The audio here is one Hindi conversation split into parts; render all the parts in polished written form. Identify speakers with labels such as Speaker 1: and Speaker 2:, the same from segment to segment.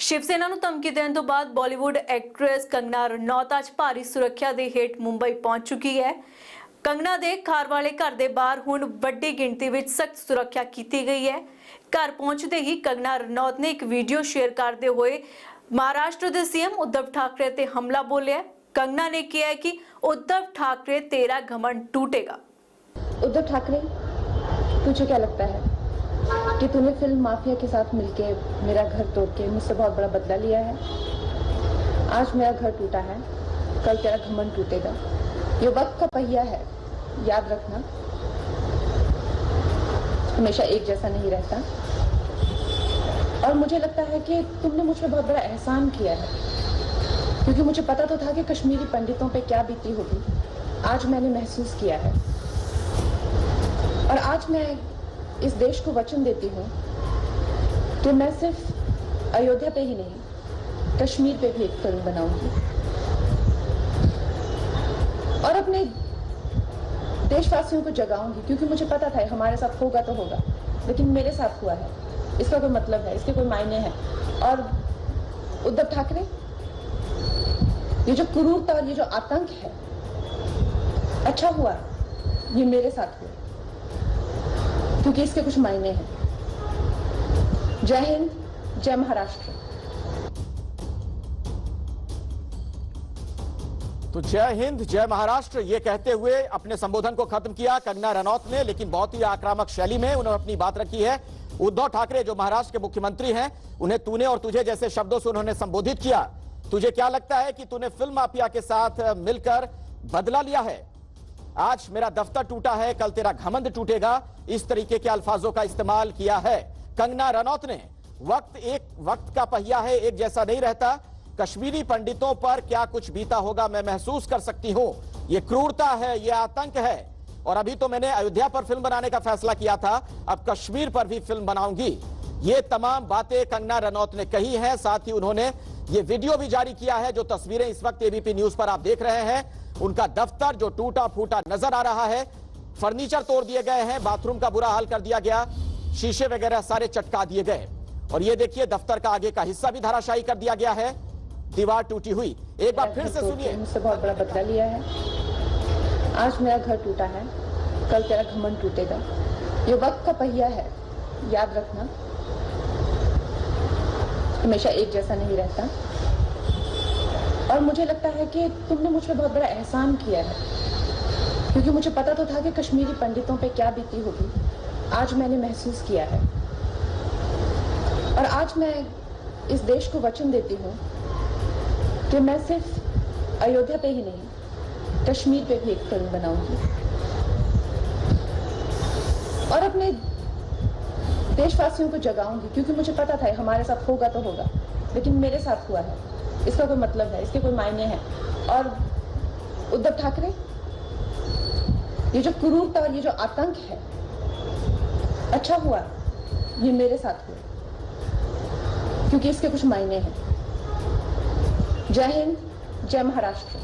Speaker 1: शिवसेना ਨੂੰ ਧਮਕੀ ਦੇਣ ਤੋਂ ਬਾਅਦ ਬਾਲੀਵੁੱਡ ਐਕਟ੍ਰੈਸ ਕੰਗਨਾ ਰਣੌਤ ਅੱਜ ਭਾਰੀ ਸੁਰੱਖਿਆ ਦੇ ਹੇਠ ਮੁੰਬਈ ਪਹੁੰਚ ਚੁੱਕੀ ਹੈ। ਕੰਗਨਾ ਦੇ ਘਰ ਵਾਲੇ ਘਰ ਦੇ ਬਾਹਰ ਹੁਣ ਵੱਡੀ ਗਿਣਤੀ ਵਿੱਚ ਸਖਤ ਸੁਰੱਖਿਆ ਕੀਤੀ ਗਈ ਹੈ। घर पहुंचते ही कंगना रनौत ने एक वीडियो शेयर करते हुए महाराष्ट्र के सीएम उद्धव ठाकरे ते हमला बोलिया। कंगना ने किया है कि उद्धव ठाकरे तेरा घमंड टूटेगा।
Speaker 2: उद्धव ठाकरे, तुझे क्या लगता है कि तूने फिल्म माफिया के साथ मिलके मेरा घर तोड़ के मुझसे बहुत बड़ा बदला लिया है? आज मेरा घर टूटा है, कल तेरा घमंड टूटेगा। ये वक्त का पहिया है, याद रखना, हमेशा एक जैसा नहीं रहता। और मुझे लगता है कि तुमने मुझ पर बहुत बड़ा एहसान किया है, क्योंकि मुझे पता तो था कि कश्मीरी पंडितों पे क्या बीती होगी। आज मैंने महसूस किया है, और आज मैं इस देश को वचन देती हूँ कि मैं सिर्फ अयोध्या पे ही नहीं, कश्मीर पे भी एक फिल्म बनाऊंगी और अपने देशवासियों को जगाऊंगी, क्योंकि मुझे पता था हमारे साथ होगा तो होगा, लेकिन मेरे साथ हुआ है, इसका कोई मतलब है, इसके कोई मायने हैं। और उद्धव ठाकरे, ये जो क्रूरता और ये जो आतंक है, अच्छा हुआ ये मेरे साथ हुआ, क्योंकि इसके कुछ मायने हैं। जय हिंद, जय महाराष्ट्र।
Speaker 3: तो जय हिंद जय महाराष्ट्र ये कहते हुए अपने संबोधन को खत्म किया कंगना रनौत ने, लेकिन बहुत ही आक्रामक शैली में उन्होंने अपनी बात रखी है। उद्धव ठाकरे जो महाराष्ट्र के मुख्यमंत्री हैं, उन्हें तूने और तुझे जैसे शब्दों से उन्होंने संबोधित किया। तुझे क्या लगता है कि तूने फिल्म माफिया के साथ मिलकर बदला लिया है? आज मेरा दफ्तर टूटा है, कल तेरा घमंड टूटेगा, इस तरीके के अल्फाजों का इस्तेमाल किया है कंगना रनौत ने। वक्त का पहिया है, एक जैसा नहीं रहता। कश्मीरी पंडितों पर क्या कुछ बीता होगा मैं महसूस कर सकती हूं। यह क्रूरता है, यह आतंक है। और अभी तो मैंने अयोध्या पर फिल्म बनाने का फैसला किया था, अब कश्मीर पर भी फिल्म बनाऊंगी। ये तमाम बातें कंगना रनौत ने कही हैं। साथ ही उन्होंने ये वीडियो भी जारी किया है, जो तस्वीरें इस वक्त एबीपी न्यूज पर आप देख रहे हैं। उनका दफ्तर जो टूटा फूटा नजर आ रहा है, फर्नीचर तोड़ दिए गए हैं, बाथरूम का बुरा हाल कर दिया गया, शीशे वगैरह सारे चटका दिए गए। और ये देखिए दफ्तर का आगे का हिस्सा भी धराशायी कर दिया गया है, दीवार टूटी हुई। एक बार फिर से सुनिए।
Speaker 2: मुझसे बहुत बड़ा बदला लिया है। आज मेरा घर टूटा है, कल तेरा घमंड टूटेगा। ये वक्त का पहिया है, याद रखना, हमेशा एक जैसा नहीं रहता। और मुझे लगता है कि तुमने मुझ पर बहुत बड़ा एहसान किया है, क्योंकि मुझे पता तो था कि कश्मीरी पंडितों पे क्या बीती होगी। आज मैंने महसूस किया है, और आज मैं इस देश को वचन देती हूँ कि मैं सिर्फ अयोध्या पे ही नहीं, कश्मीर पे भी एक फिल्म बनाऊंगी और अपने देशवासियों को जगाऊंगी, क्योंकि मुझे पता था हमारे साथ होगा तो होगा, लेकिन मेरे साथ हुआ है, इसका कोई मतलब है, इसके कोई मायने हैं। और उद्धव ठाकरे, ये जो क्रूरता और ये जो आतंक है, अच्छा हुआ ये मेरे साथ हुआ, क्योंकि इसके कुछ मायने हैं। जय हिंद, जय महाराष्ट्र।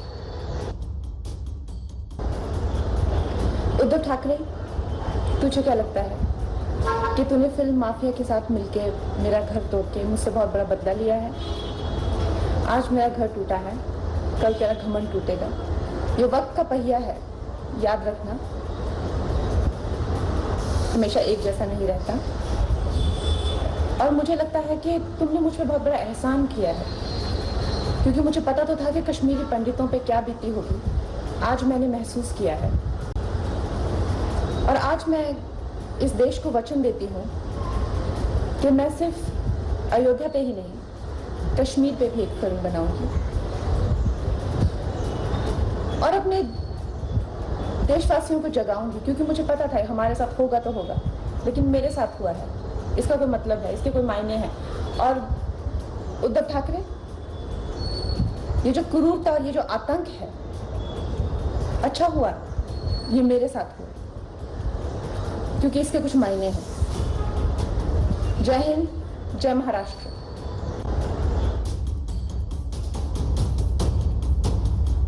Speaker 2: उद्धव ठाकरे, तुझे क्या लगता है कि तूने फिल्म माफिया के साथ मिलके मेरा घर तोड़ के मुझसे बहुत बड़ा बदला लिया है? आज मेरा घर टूटा है, कल तेरा घमंड टूटेगा। ये वक्त का पहिया है, याद रखना, हमेशा एक जैसा नहीं रहता। और मुझे लगता है कि तुमने मुझ पर बहुत बड़ा एहसान किया है, क्योंकि मुझे पता तो था कि कश्मीरी पंडितों पे क्या बीती होगी। आज मैंने महसूस किया है, और आज मैं इस देश को वचन देती हूँ कि मैं सिर्फ अयोध्या पे ही नहीं, कश्मीर पे भी एक फिल्म बनाऊंगी और अपने देशवासियों को जगाऊंगी, क्योंकि मुझे पता था हमारे साथ होगा तो होगा, लेकिन मेरे साथ हुआ है, इसका कोई मतलब है, इसके कोई मायने हैं। और उद्धव ठाकरे, ये जो क्रूरता और ये जो आतंक है, अच्छा हुआ ये मेरे साथ हुआ, क्योंकि इसके कुछ मायने हैं। जय हिंद, जय महाराष्ट्र।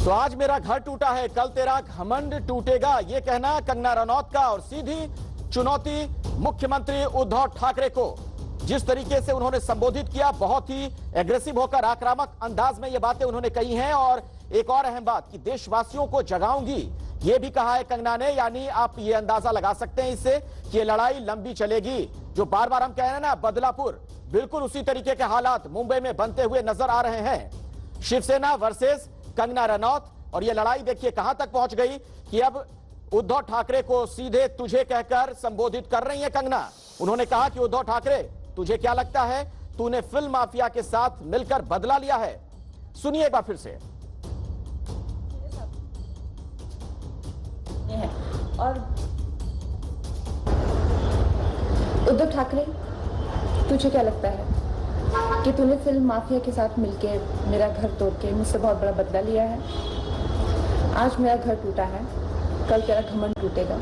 Speaker 3: तो आज मेरा घर टूटा है, कल तेरा घमंड टूटेगा, ये कहना कंगना रनौत का। और सीधी चुनौती मुख्यमंत्री उद्धव ठाकरे को। जिस तरीके से उन्होंने संबोधित किया, बहुत ही एग्रेसिव होकर आक्रामक अंदाज में ये बातें उन्होंने कही हैं। और एक और अहम बात कि देशवासियों को जगाऊंगी, ये भी कहा है कंगना ने। यानी आप ये अंदाजा लगा सकते हैं इससे कि ये लड़ाई लंबी चलेगी। जो बार बार हम कह रहे हैं ना, बदलापुर, बिल्कुल उसी तरीके के हालात मुंबई में बनते हुए नजर आ रहे हैं। शिवसेना वर्सेस कंगना रनौत, और ये लड़ाई देखिए कहां तक पहुंच गई कि अब उद्धव ठाकरे को सीधे तुझे कहकर संबोधित कर रही है कंगना। उन्होंने कहा कि उद्धव ठाकरे, तुझे क्या लगता है, तूने फिल्म माफिया के साथ मिलकर बदला लिया है। सुनिए एक बार फिर से।
Speaker 2: और उद्धव ठाकरे, तुझे क्या लगता है कि तूने फिल्म माफिया के साथ मिलके मेरा घर तोड़ के मुझसे बहुत बड़ा बदला लिया है? आज मेरा घर टूटा है, कल तेरा घमंड टूटेगा।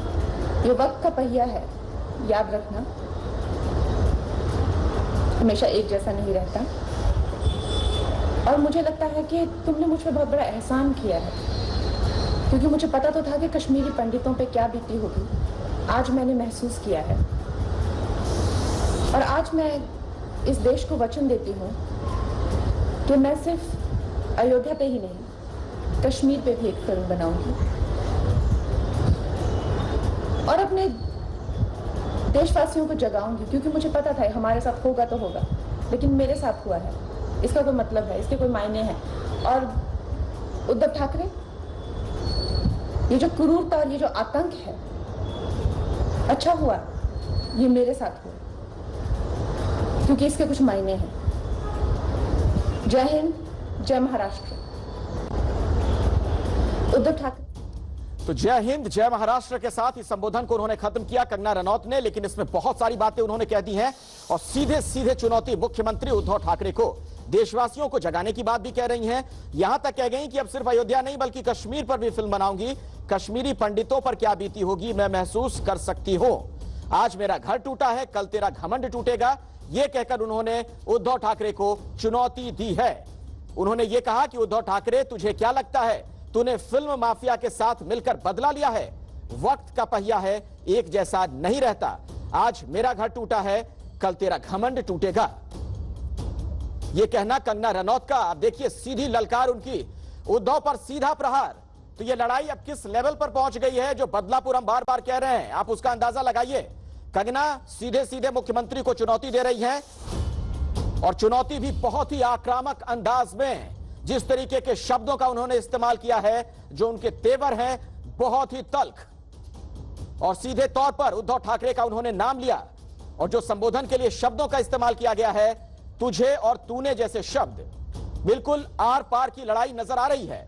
Speaker 2: ये वक्त का पहिया है, याद रखना, हमेशा एक जैसा नहीं रहता। और मुझे लगता है कि तुमने मुझ पर बहुत बड़ा एहसान किया है, क्योंकि मुझे पता तो था कि कश्मीरी पंडितों पे क्या बीती होगी। आज मैंने महसूस किया है, और आज मैं इस देश को वचन देती हूँ कि मैं सिर्फ अयोध्या पे ही नहीं, कश्मीर पे भी एक फिल्म बनाऊंगी, और अपने देशवासियों को जगाऊंगी, क्योंकि मुझे पता था हमारे साथ होगा तो होगा, लेकिन मेरे साथ हुआ है, इसका कोई मतलब है, इसके कोई मायने हैं। और उद्धव ठाकरे, ये जो क्रूरता और ये जो आतंक है, अच्छा हुआ ये मेरे साथ हुआ, क्योंकि इसके कुछ मायने हैं। जय हिंद, जय महाराष्ट्र। उद्धव ठाकरे।
Speaker 3: तो जय हिंद जय महाराष्ट्र के साथ इस संबोधन को उन्होंने खत्म किया कंगना रनौत ने, लेकिन इसमें बहुत सारी बातें उन्होंने कह दी हैं और सीधे सीधे चुनौती मुख्यमंत्री उद्धव ठाकरे को, देशवासियों को जगाने की बात भी कह रही हैं। यहां तक कह गई कि अब सिर्फ अयोध्या नहीं बल्कि कश्मीर पर भी फिल्म बनाऊंगी, कश्मीरी पंडितों पर क्या बीती होगी मैं महसूस कर सकती हूं। आज मेरा घर टूटा है, कल तेरा घमंड टूटेगा, यह कहकर उन्होंने उद्धव ठाकरे को चुनौती दी है। उन्होंने यह कहा कि उद्धव ठाकरे, तुझे क्या लगता है, तूने फिल्म माफिया के साथ मिलकर बदला लिया है। वक्त का पहिया है, एक जैसा नहीं रहता। आज मेरा घर टूटा है, कल तेरा घमंड टूटेगा। यह कहना कंगना रनौत का। अब देखिए सीधी ललकार उनकी, उद्धव पर सीधा प्रहार। तो यह लड़ाई अब किस लेवल पर पहुंच गई है, जो बदलापुर हम बार बार कह रहे हैं, आप उसका अंदाजा लगाइए। कंगना सीधे सीधे मुख्यमंत्री को चुनौती दे रही है, और चुनौती भी बहुत ही आक्रामक अंदाज में। जिस तरीके के शब्दों का उन्होंने इस्तेमाल किया है, जो उनके तेवर हैं, बहुत ही तल्ख, और सीधे तौर पर उद्धव ठाकरे का उन्होंने नाम लिया। और जो संबोधन के लिए शब्दों का इस्तेमाल किया गया है, तुझे और तूने जैसे शब्द, बिल्कुल आर पार की लड़ाई नजर आ रही है।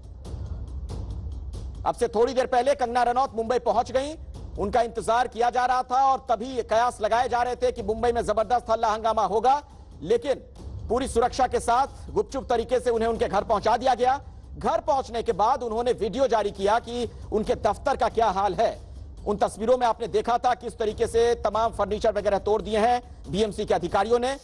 Speaker 3: अब से थोड़ी देर पहले कंगना रनौत मुंबई पहुंच गई, उनका इंतजार किया जा रहा था और तभी कयास लगाए जा रहे थे कि मुंबई में जबरदस्त हल्ला हंगामा होगा, लेकिन पूरी सुरक्षा के साथ गुपचुप तरीके से उन्हें उनके घर पहुंचा दिया गया। घर पहुंचने के बाद उन्होंने वीडियो जारी किया कि उनके दफ्तर का क्या हाल है। उन तस्वीरों में आपने देखा था किस तरीके से तमाम फर्नीचर वगैरह तोड़ दिए हैं बीएमसी के अधिकारियों ने।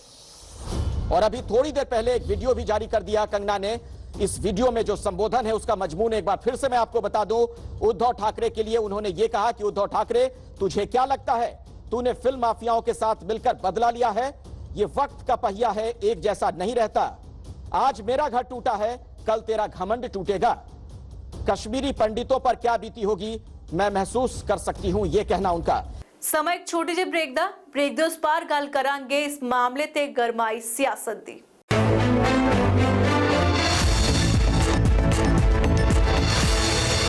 Speaker 3: और अभी थोड़ी देर पहले एक वीडियो भी जारी कर दिया कंगना ने। इस वीडियो में जो संबोधन है उसका मजमून एक बार फिर से मैं आपको बता दूं। उद्धव ठाकरे के लिए उन्होंने ये कहा कि उद्धव ठाकरे, तुझे क्या लगता है, तूने फिल्म माफियाओं के साथ मिलकर बदला लिया है। ये वक्त का पहिया है, एक जैसा नहीं रहता। आज मेरा घर टूटा है, कल तेरा घमंड टूटेगा। कश्मीरी पंडितों पर क्या बीती होगी मैं महसूस कर सकती हूं, यह कहना उनका।
Speaker 1: समय एक छोटी ਜਿਹੀ ब्रेक दा उस पार गल करांगे इस मामले ते गरमाई सियासत दी।